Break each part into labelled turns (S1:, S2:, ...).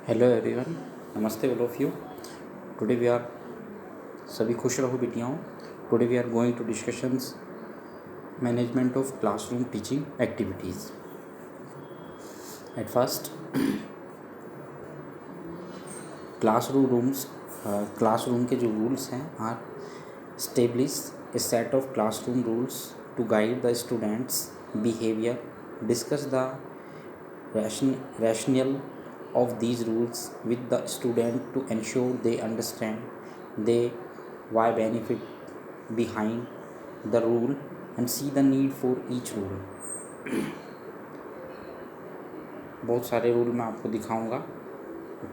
S1: Hello everyone, नमस्ते all of you. Today we are सभी खुश रहो बेटियाँ। Today we are going to discussions management of classroom teaching activities. At first, classroom के जो rules हैं are establish a set of classroom rules to guide the students behaviour, discuss the rationale of these rules with the student to ensure they understand the why benefit behind the rule and see the need for each rule. बहुत सारे rule मैं आपको दिखाऊंगा,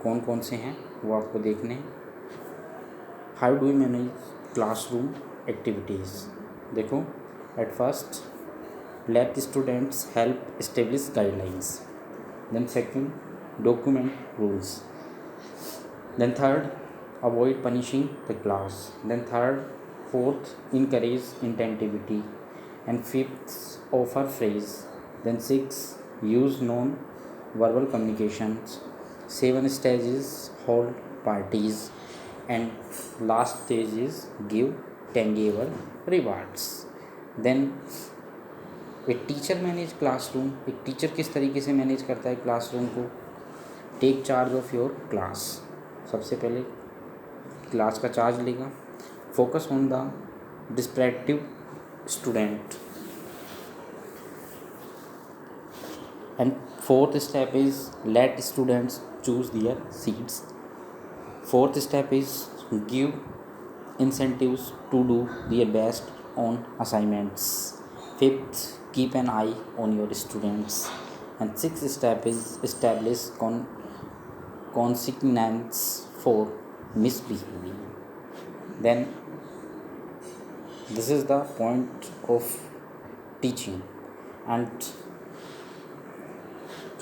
S1: कौन कौन से हैं वो आपको देखने। How do you manage classroom activities? देखो, at first let students help establish guidelines, then second, document rules, then third, avoid punishing the class, then fourth, encourage attentivity, and fifth, offer phrase, then sixth, use non verbal communications, 7 stages, hold parties, and last stage is give tangible rewards. Then एक teacher manage classroom, एक teacher किस तरीके से manage करता है classroom को? Take charge of your class, सबसे पहले क्लास का चार्ज लेगा। Focus on the distractive student, and fourth step is let students choose their seats. Fourth step is give incentives to do their best on assignments. Fifth, keep an eye on your students, and sixth step is establish consequences for misbehavior. Then this is the point of teaching. And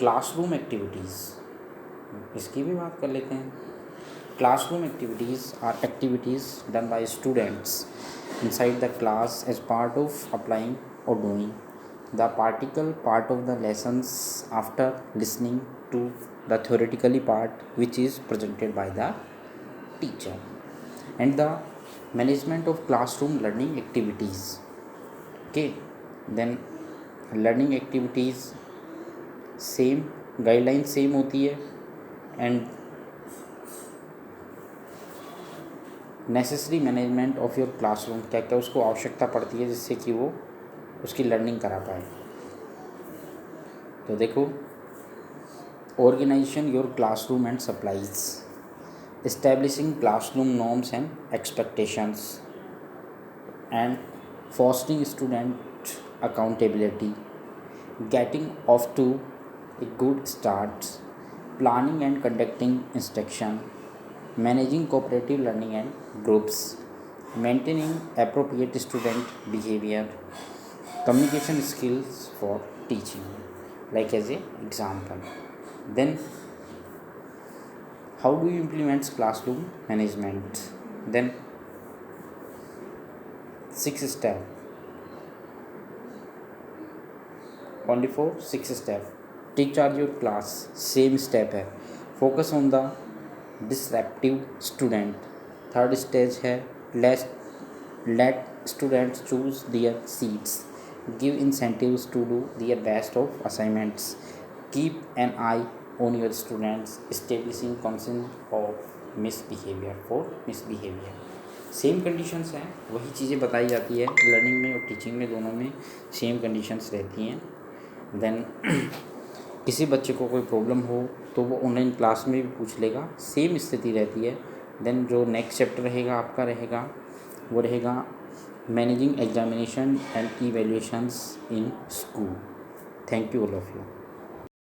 S1: classroom activities, इसकी भी बात कर लेते हैं। Classroom activities are activities done by students inside the class as part of applying or doing the practical part of the lessons after listening to the theoretically part which is presented by the teacher. And the management of classroom learning activities. Okay, then learning activities same, guideline same होती है, and necessary management of your classroom, क्या क्या उसको आवश्यकता पड़ती है जिससे कि वो उसकी लर्निंग करा पाए। तो देखो, organisation your classroom and supplies, establishing classroom norms and expectations, and fostering student accountability, getting off to a good start, planning and conducting instruction, managing cooperative learning and groups, maintaining appropriate student behavior, communication skills for teaching, like as a example. Then how do you implement classroom management? Then 6 step, only for 6 step. Take charge your class, same step है। focus on the disruptive student, third stage है let students choose their seats, give incentives to do their best of assignments, keep an eye on your students, establishing consent of misbehaviour for misbehaviour. Same conditions हैं, वही चीज़ें बताई जाती है learning में और teaching में, दोनों में सेम कंडीशंस रहती हैं। देन किसी बच्चे को कोई प्रॉब्लम हो तो वो ऑनलाइन क्लास में भी पूछ लेगा, सेम स्थिति रहती है। देन जो नेक्स्ट चैप्टर रहेगा आपका वो रहेगा managing examination and evaluations in school. Thank you all of you.